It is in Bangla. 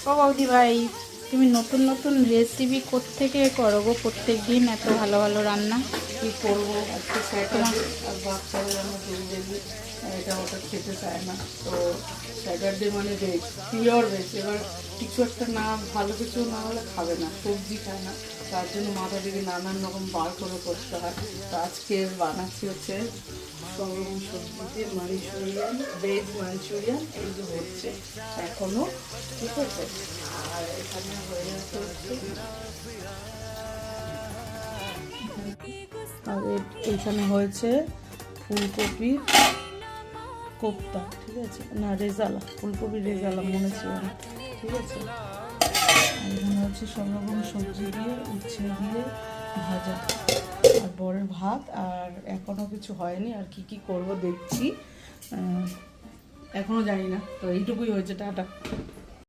ও বৌদি ভাই, তুমি নতুন নতুন রেসিপি কোত্থেকে করো গো প্রত্যেক দিন, এত ভালো ভালো রান্না? কী করবো, আজকে তোমার স্যাটারডে আর বাচ্চাদের আমার ডেলি এটা ওটা খেতে চায় না। তো স্যাটারডে মানে ভেজ, পিওর ভেজ। এবার কিছু একটা না, ভালো কিছু না হলে খাবে না, সবজি খায় না। তার জন্য মাথা থেকে নানান রকম বার করে করতে হয়। তো আজকে বানাচ্ছি হচ্ছে সব রকম সবজি দিয়ে মাঞ্চুরিয়ান, ভেজ মাঞ্চুরিয়ান। এই যে হচ্ছে এখনও, ঠিক আছে। আর এখানে হয়ে যাচ্ছে হচ্ছে, আর এইখানে হয়েছে ফুলকপির কোপ্তা, ঠিক আছে, না রেজালা, ফুলকপির রেজালা মনে ছিল না, ঠিক আছে। আর এখানে হচ্ছে সব রকম সবজি দিয়ে, উচ্ছে দিয়ে ভাজা, আর বরের ভাত। আর এখনও কিছু হয়নি, আর কি কি করব দেখছি, এখনও জানি না। তো এইটুকুই হয়েছে, টাটা।